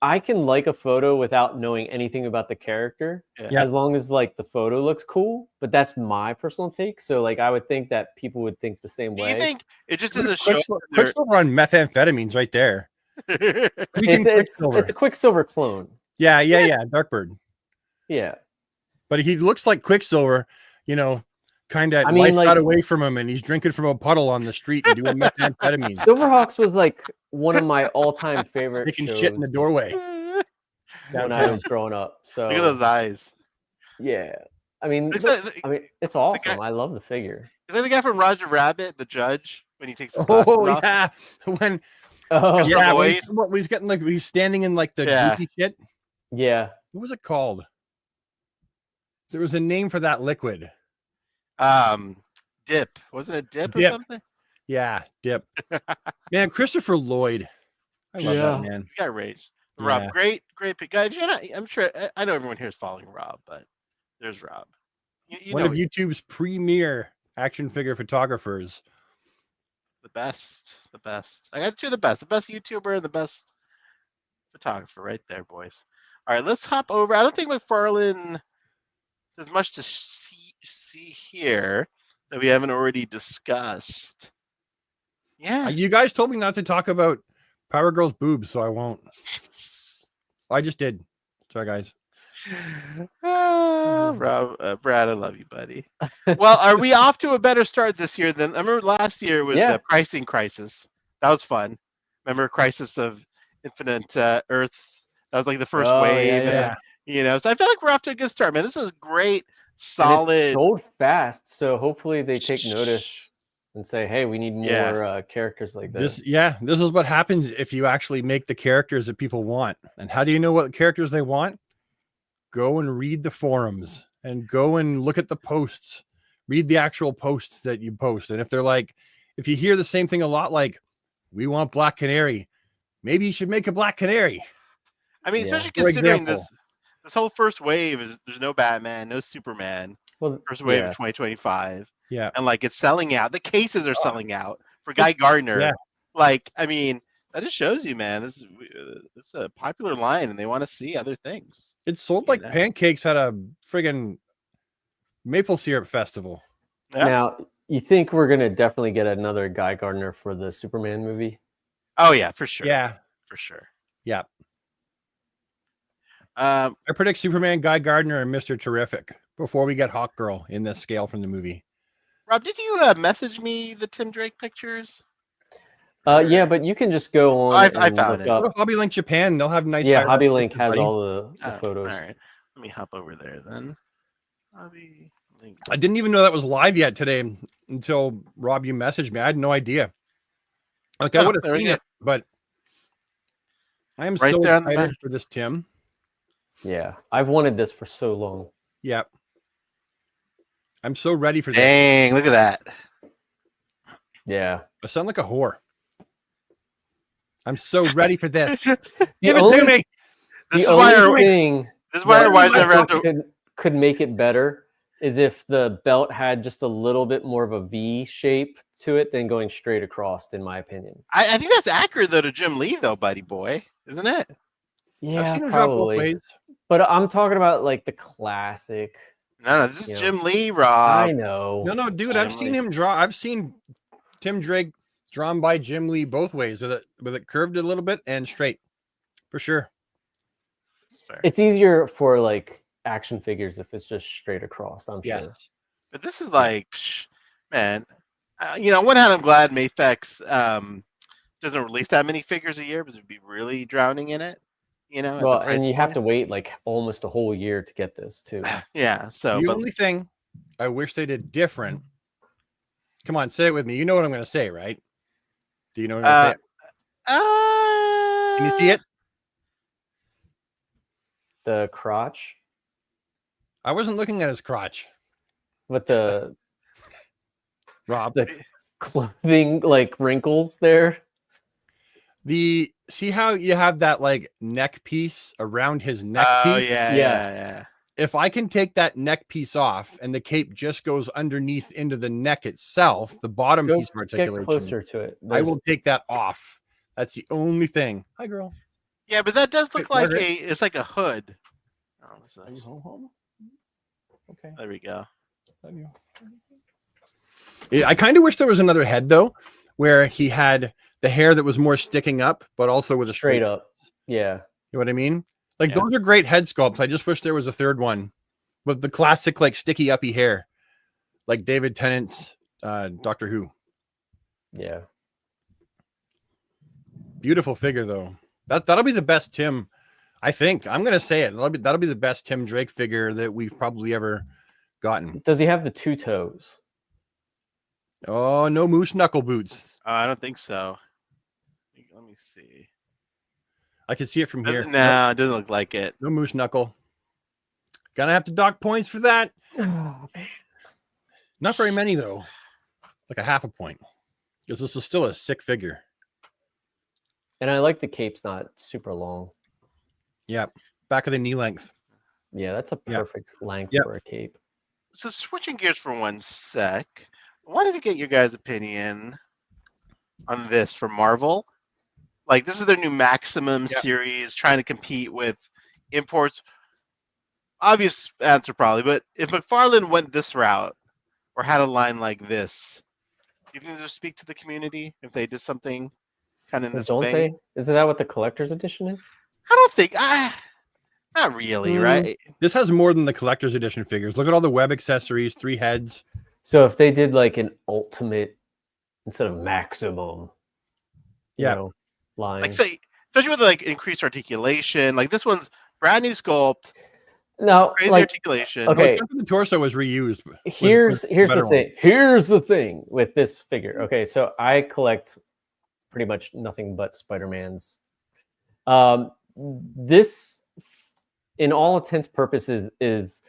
I can like a photo without knowing anything about the character, as long as like the photo looks cool. But that's my personal take. So, like, I would think that people would think the same way. You think it just doesn't show? Quicksilver on methamphetamines, right there. It's a Quicksilver clone. Yeah, Darkbird. Yeah, but he looks like Quicksilver. You know, kind of. Life got away from him, and he's drinking from a puddle on the street and doing methamphetamine. Silverhawks was like one of my all-time favorite. Making shit in the doorway when I was growing up. So look at those eyes. Yeah, I mean, it's awesome. I love the figure. Is that the guy from Roger Rabbit, the judge, when he takes his off? When he's getting like he's standing in like the goofy shit. Yeah. What was it called? There was a name for that liquid. Dip. Wasn't it Dip or something? Yeah, Dip. Man, Christopher Lloyd. I love that man. He's got rage. Rob, great pick. Guys, I'm sure I know everyone here is following Rob, but there's Rob. One of YouTube's premier action figure photographers. The best. I got two of the best. The best YouTuber and the best photographer right there, boys. All right, let's hop over. I don't think McFarlane there's much to see here that we haven't already discussed. Yeah. You guys told me not to talk about Power Girl's boobs, so I won't. I just did. Sorry, guys. Rob, Brad, I love you, buddy. Well, are we off to a better start this year than I remember last year was the pricing crisis. That was fun. Remember Crisis of Infinite Earths? That was like the first wave. Yeah. You know, so I feel like we're off to a good start, man. This is great, solid. And it's sold fast, so hopefully they take notice and say, "Hey, we need more characters like this." This is what happens if you actually make the characters that people want. And how do you know what characters they want? Go and read the forums and go and look at the posts. Read the actual posts that you post. And if they're like, if you hear the same thing a lot, like, we want Black Canary, maybe you should make a Black Canary. I mean, especially considering this whole first wave is there's no Batman, no Superman. Well, first wave of 2025. Yeah. And like it's selling out. The cases are selling out for Guy Gardner. Yeah. Like, I mean, that just shows you, man. This is a popular line, and they want to see other things. It sold like pancakes at a friggin' maple syrup festival. Yeah. Now, you think we're gonna definitely get another Guy Gardner for the Superman movie? Oh yeah, for sure. Yeah, for sure. Yeah. I predict Superman, Guy Gardner, and Mr. Terrific before we get Hawkgirl in this scale from the movie. Rob, did you message me the Tim Drake pictures? Yeah, but you can just go on. I found it. Go to Hobby Link Japan. They'll have nice. Yeah, Hobby Link has all the photos. All right, let me hop over there then. Hobby Link. I didn't even know that was live yet today until Rob, you messaged me. I had no idea. Like I would have seen it, but I am so excited for this, Tim. Yeah, I've wanted this for so long. Yeah, I'm so ready for this. Dang, look at that. Yeah, I sound like a whore. I'm so ready for this. Give it to me. This is why our wives never have to. Could make it better is if the belt had just a little bit more of a V shape to it than going straight across, in my opinion. I think that's accurate though to Jim Lee though, buddy boy, isn't it? Yeah, I've seen him drop both ways. But I'm talking about like the classic. No, this is Jim Lee, Rob. I know. No, dude, I've seen him draw. I've seen Tim Drake drawn by Jim Lee both ways, with it curved a little bit and straight, for sure. It's easier for like action figures if it's just straight across. I'm sure. But this is like, man. You know, on one hand, I'm glad Mafex doesn't release that many figures a year because it'd be really drowning in it. You know, well, and you have to wait like almost a whole year to get this too. Yeah. So the only thing I wish they did different. Come on, say it with me. You know what I'm going to say, right? Do you know what I'm going to say? Can you see it? The crotch. I wasn't looking at his crotch. But the Rob, the clothing like wrinkles there. See how you have that like neck piece around his neck piece? Yeah. If I can take that neck piece off and the cape just goes underneath into the neck itself, the bottom piece of articulation, get closer to it. I will take that off. That's the only thing. Hi, girl. Yeah, but that does look like it's like a hood. Oh, are you home? Okay. There we go. Love you. Yeah, I kind of wish there was another head though, where he had the hair that was more sticking up, but also with a straight up. Yeah. You know what I mean? Like those are great head sculpts. I just wish there was a third one with the classic like sticky uppy hair, like David Tennant's Doctor Who. Yeah. Beautiful figure though. That'll be the best Tim. I think I'm gonna say it. That'll be the best Tim Drake figure that we've probably ever gotten. Does he have the two toes? Oh, no moose knuckle boots. I don't think so. Let me see. I can see it from here. No, it doesn't look like it. No moose knuckle. Gonna have to dock points for that. Oh, man. Not very many though. Like a half a point. Because this is still a sick figure. And I like the cape's not super long. Yeah. Back of the knee length. Yeah, that's a perfect length for a cape. So switching gears for one sec, I wanted to get your guys' opinion on this for Marvel. Like, this is their new Maximum series, trying to compete with imports. Obvious answer probably, but if McFarlane went this route or had a line like this, do you think they would speak to the community if they did something kind of in this Don't vein? they? Isn't that what the collector's edition is? I don't think. Not really, right? This has more than the collector's edition figures. Look at all the web accessories, 3 heads. So if they did like an ultimate instead of maximum, line. Like, say, especially with like increased articulation. Like, this one's brand new sculpt. No, crazy like, articulation. Okay, the torso was reused. Here's the thing. Here's the thing with this figure. Okay, so I collect pretty much nothing but Spider-Mans. This, in all intents purposes, is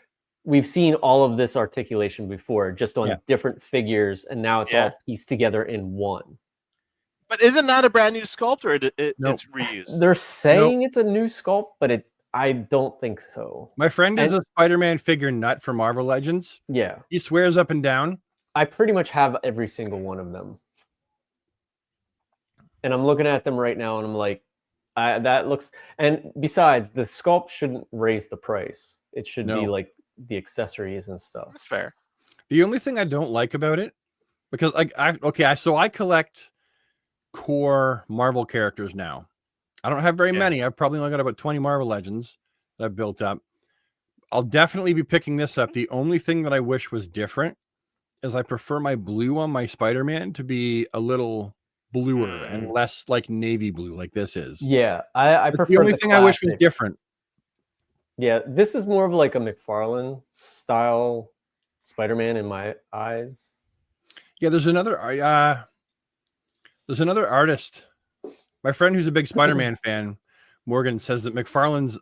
we've seen all of this articulation before, just on different figures, and now it's all pieced together in one. But is it not a brand new sculpt, or it's reused? They're saying it's a new sculpt, but I don't think so. My friend is a Spider-Man figure nut for Marvel Legends. Yeah. He swears up and down. I pretty much have every single one of them. And I'm looking at them right now, and I'm like, that looks... And besides, the sculpt shouldn't raise the price. It should be like the accessories and stuff. That's fair. The only thing I don't like about it, because so I collect core Marvel characters now. I don't have very many. I've probably only got about 20 Marvel Legends that I've built up. I'll definitely be picking this up. The only thing that I wish was different is I prefer my blue on my Spider-Man to be a little bluer and less like navy blue like this is. Yeah, I prefer the only thing I wish was different. Yeah, this is more of like a McFarlane style Spider-Man in my eyes. Yeah, there's another artist. My friend who's a big Spider-Man fan, Morgan, says that McFarlane's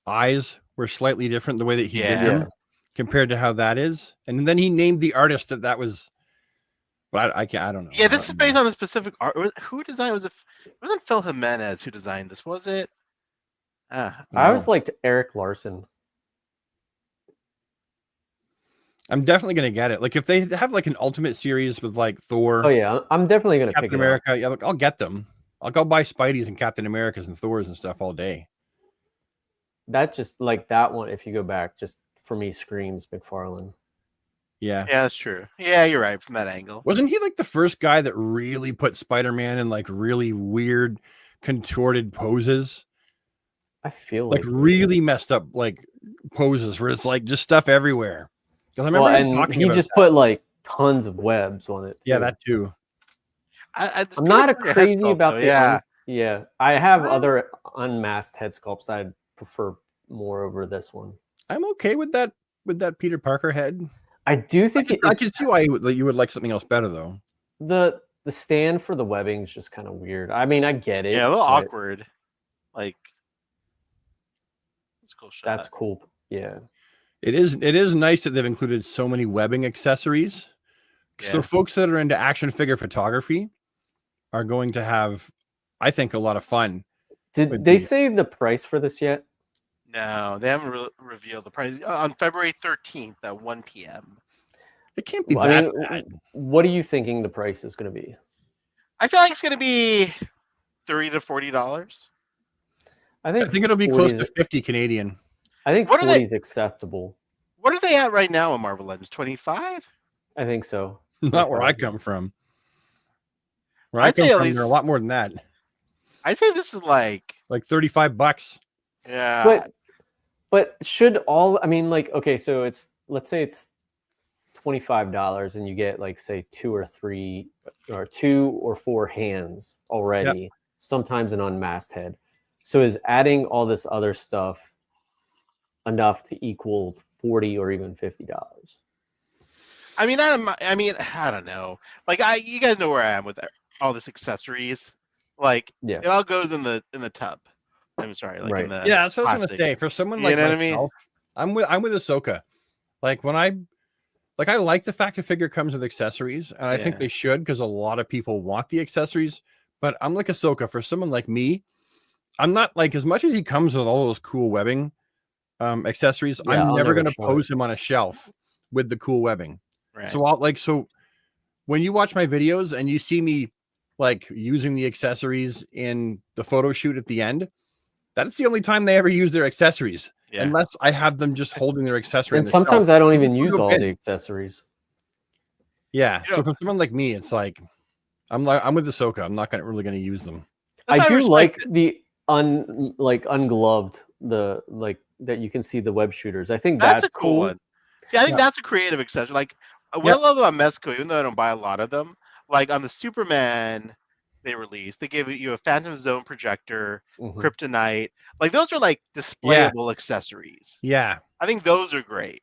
eyes were slightly different the way that he did them compared to how that is. And then he named the artist that was, but I don't know. Yeah, this is based on a specific art. Who designed it? Wasn't Phil Jimenez who designed this, was it? I always liked Eric Larson. I'm definitely gonna get it. Like if they have like an ultimate series with like Thor. Oh yeah, I'm definitely gonna pick America. It up. Yeah, look, I'll get them. I'll go buy Spideys and Captain Americas and Thors and stuff all day. That just like that one. If you go back, just for me screams McFarlane. Yeah, that's true. Yeah, you're right from that angle. Wasn't he like the first guy that really put Spider-Man in like really weird, contorted poses? I feel like really messed up like poses where it's like just stuff everywhere. Because I remember he just put like tons of webs on it. Too. Yeah, that too. I'm not crazy about the I have other unmasked head sculpts I'd prefer more over this one. I'm okay with that Peter Parker head. I do think I can see why you would like something else better though. The stand for the webbing is just kind of weird. I mean, I get it. Yeah, a little awkward. Like that's cool shot. That's cool. Yeah. It is nice that they've included so many webbing accessories. Yeah. So folks that are into action figure photography are going to have, I think, a lot of fun. Did they say the price for this yet? No, they haven't revealed the price. On February 13th at 1 p.m. It can't be that bad. What are you thinking the price is going to be? I feel like it's going to be $30 to $40. I think it'll be close to 50 Canadian. I think 40 is acceptable. What are they at right now on Marvel Legends? 25? I think so. Not where I come from. Where I come from, they're a lot more than that. I'd say this is like $35. Yeah. But should all, I mean, like, okay, so let's say it's $25 and you get like, say 2 or 4 hands already, sometimes an unmasked head. So is adding all this other stuff enough to equal $40 or even $50? I mean, I don't know. Like, you guys know where I am with all this accessories. Like, it all goes in the tub. I'm sorry, like in the that's what I was gonna say. For someone like myself, I mean? I'm with Ahsoka. Like when I like the fact a figure comes with accessories, and I think they should because a lot of people want the accessories. But I'm like Ahsoka. For someone like me, I'm not like as much as he comes with all those cool webbing accessories. I'm never going to pose him on a shelf with the cool webbing. Right. So when you watch my videos and you see me like using the accessories in the photo shoot at the end, that's the only time they ever use their accessories. Yeah. Unless I have them just holding their accessory. And sometimes I don't even use all the accessories. Yeah. So for someone like me, it's like I'm with Ahsoka. I'm not really going to use them. I do like the ungloved, that you can see the web shooters. I think that's a cool one. See, I think that's a creative accessory. Like what I love about Mezco, even though I don't buy a lot of them, like on the Superman they released, they gave you a Phantom Zone projector, kryptonite. Like those are like displayable accessories. Yeah. I think those are great.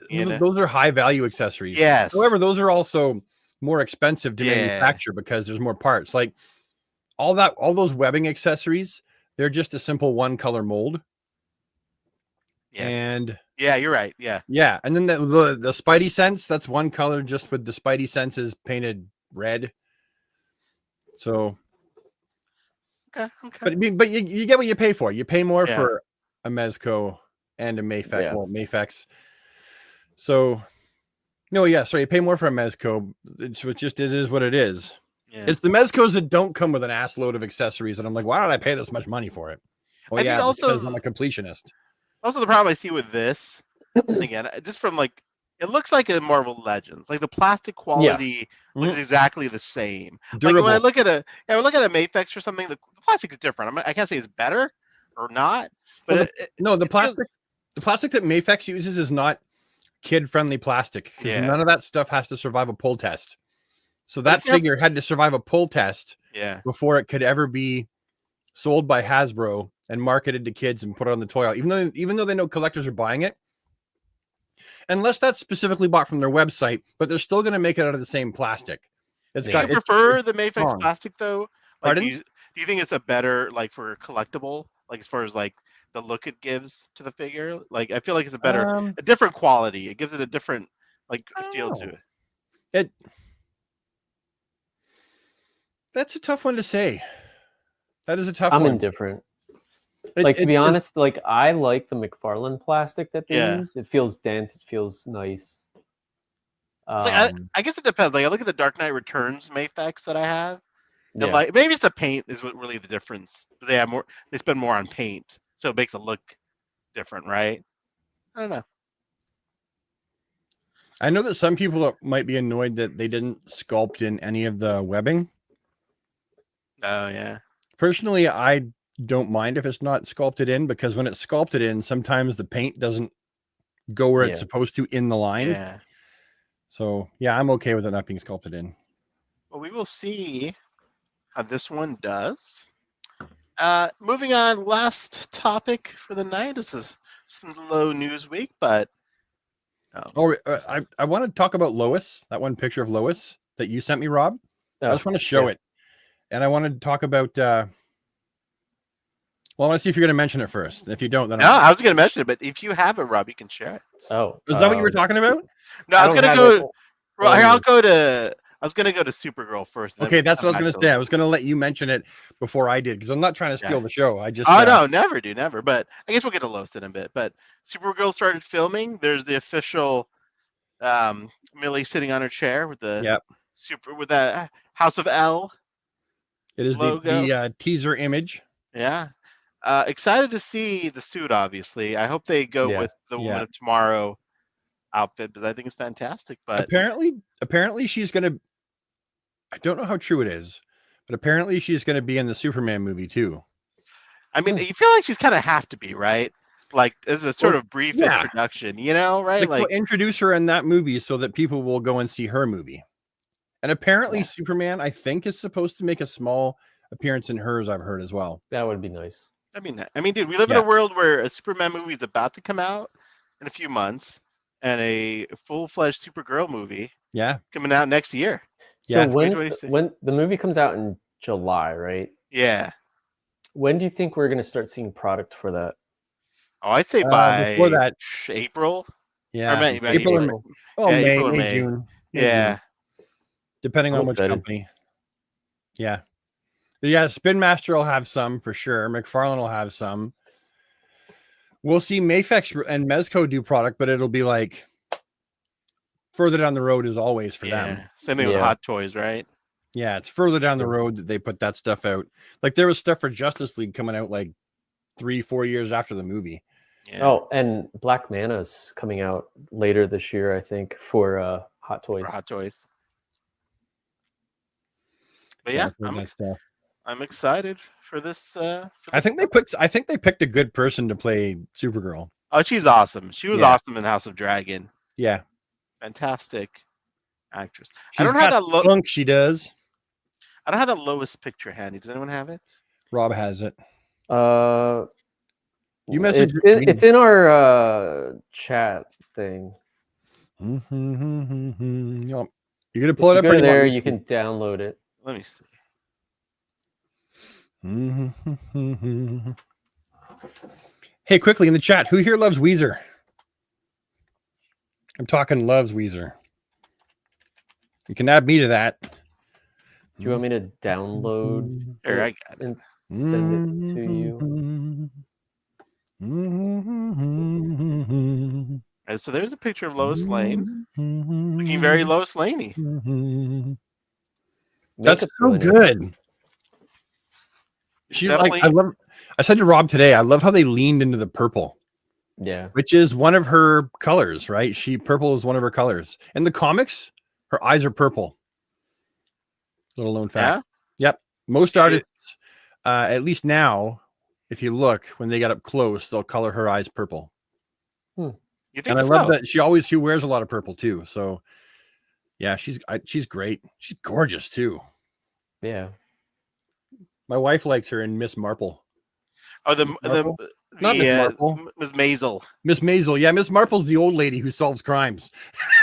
Those are high value accessories. Yes. However, those are also more expensive to manufacture because there's more parts. Like all those webbing accessories, they're just a simple one color mold. Yeah. And yeah, you're right. Yeah. Yeah. And then the Spidey sense, that's one color just with the Spidey senses painted red. So okay. But you get what you pay for. You pay more for a Mezco and a Mafex. Well, Mafex. So you pay more for a Mezco. It is what it is. Yeah. It's the Mezcos that don't come with an ass load of accessories, and I'm like, why did I pay this much money for it? Well, I think also because I'm a completionist. Also, the problem I see with this, again, just from like, it looks like a Marvel Legends. Like the plastic quality looks exactly the same. Durable. Like when I look at a Mafex or something, the plastic is different. I can't say it's better or not, but the plastic that Mafex uses is not kid-friendly plastic because none of that stuff has to survive a pull test. So that figure had to survive a pull test before it could ever be sold by Hasbro and marketed to kids and put it on the toy aisle. Even though they know collectors are buying it, unless that's specifically bought from their website, but they're still going to make it out of the same plastic. Do you prefer the Mafex plastic though? Like, Pardon? do you think it's a better, like, for a collectible, like as far as like the look it gives to the figure? Like I feel like it's a different quality. It gives it a different feel to it. That's a tough one to say. That is a tough one. I'm indifferent. To be honest, like I like the McFarlane plastic that they use. It feels dense. It feels nice. I guess it depends. Like I look at the Dark Knight Returns Mafex that I have. And like maybe it's the paint is what really the difference. They have more. They spend more on paint, so it makes it look different, right? I don't know. I know that some people might be annoyed that they didn't sculpt in any of the webbing. Oh yeah. Personally, I don't mind if it's not sculpted in because when it's sculpted in, sometimes the paint doesn't go where it's supposed to in the lines. Yeah. So yeah, I'm okay with it not being sculpted in. Well, we will see how this one does. Moving on, last topic for the night. This is some low news week, but I want to talk about Lois. That one picture of Lois that you sent me, Rob. I just want to show it, and I want to talk about. Well, I want to see if you're going to mention it first. If you don't, then I was going to mention it. But if you have it, Rob, you can share it. Oh, is that what you were talking about? No, I was going to go. Well, I'll go to. I was going to go to Supergirl first. Okay, that's what I was going to say. I was going to let you mention it before I did because I'm not trying to steal the show. I just. No, never do, never. But I guess we'll get to Lois in a bit. But Supergirl started filming. There's the official Millie sitting on her chair with the with the House of L. It is the teaser image. Yeah. Excited to see the suit, obviously. I hope they go with the Woman of Tomorrow outfit because I think it's fantastic. But apparently she's gonna. I don't know how true it is, but apparently she's gonna be in the Superman movie too. I mean, you feel like she's kind of have to be, right? Like as a sort of brief introduction, right? Like we'll introduce her in that movie so that people will go and see her movie. And apparently Superman, I think, is supposed to make a small appearance in hers. I've heard as well. That would be nice. I mean, dude, we live in a world where a Superman movie is about to come out in a few months, and a full-fledged Supergirl movie, coming out next year. So when the movie comes out in July, right? Yeah. When do you think we're going to start seeing product for that? Oh, I'd say by before that, April. Yeah, April or May. June. Yeah. Depending on which company. Yeah. Spin Master will have some for sure. McFarlane will have some. We'll see Mafex and Mezco do product, but it'll be like further down the road as always for Yeah. them. Same thing with Yeah. Hot Toys, right? Yeah, it's further down the road that they put that stuff out. Like there was stuff for Justice League coming out like 3-4 years after the movie. Yeah. Oh, and Black Mana's coming out later this year, I think, for Hot Toys. For Hot Toys. But yeah, that stuff. I'm excited for this. I think they picked a good person to play Supergirl. Oh, she's awesome. She was awesome in House of Dragon. Yeah, Fantastic actress. I don't have that spunk. She does. I don't have that lowest picture handy. Does anyone have it? Rob has it. You messaged it's in our chat thing. Mm-hmm. Oh, you're gonna pull it up right there. You can download it. Let me see. Hey, quickly in the chat, who here loves Weezer? I'm talking loves Weezer. You can add me to that. Do you want me to download Here, I got it. and send it to you? And so there's a picture of Lois Lane. Looking very Lois Laney. That's so really good. Nice. She's like, I said to Rob today, I love how they leaned into the purple. Yeah. Which is one of her colors, right? Purple is one of her colors. In the comics, her eyes are purple. Little known fact. Yeah? Yep. Most artists, at least now, if you look, when they get up close, they'll color her eyes purple. You think and I love that she wears a lot of purple too. So yeah, she's great. She's gorgeous too. Yeah. My wife likes her in Miss Marple. Oh, not Miss Marple. Miss Maisel. Miss Maisel. Yeah, Miss Marple's the old lady who solves crimes.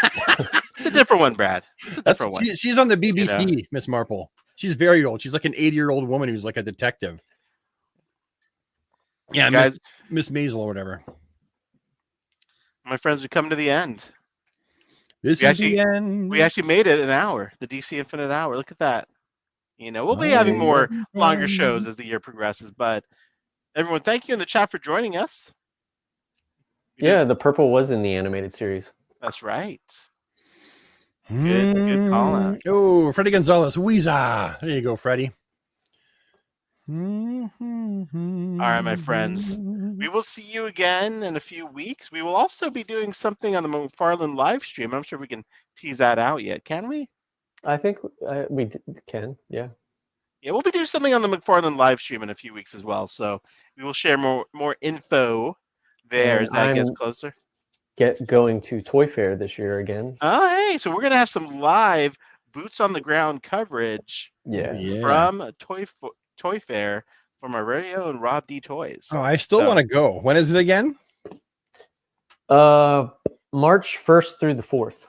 It's a different one, Brad. It's a different one. She's on the BBC, Miss Marple. She's very old. She's like an 80-year-old woman who's like a detective. Yeah, guys, Miss Maisel or whatever. My friends, we come to the end. The end. We actually made it an hour. The DC Infinite Hour. Look at that. You know, we'll be having more longer shows as the year progresses. But everyone, thank you in the chat for joining us. Yeah, the purple was in the animated series. That's right. Good call out. Oh, Freddie Gonzalez, Weezer. There you go, Freddie. All right, my friends. We will see you again in a few weeks. We will also be doing something on the McFarlane live stream. I'm not sure if we can tease that out yet. Can we? I think we can. Yeah. Yeah, we'll be doing something on the McFarlane live stream in a few weeks as well. So we will share more info there as that gets closer. Going to Toy Fair this year again. Oh, hey, so we're gonna have some live boots on the ground coverage. From Toy Fair from our very own Rob D Toys. Oh, I still want to go. When is it again? March 1st through the 4th.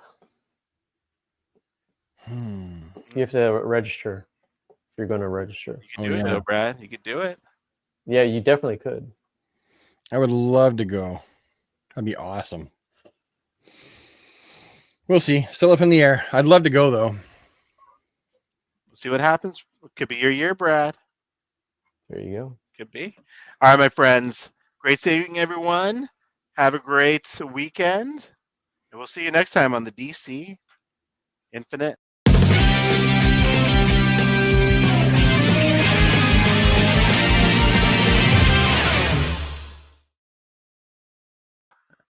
You have to register if you're going to register. You can do it, though, Brad. You could do it. Yeah, you definitely could. I would love to go. That'd be awesome. We'll see. Still up in the air. I'd love to go, though. We'll see what happens. It could be your year, Brad. There you go. Could be. All right, my friends. Great seeing everyone. Have a great weekend. And we'll see you next time on the DC Infinite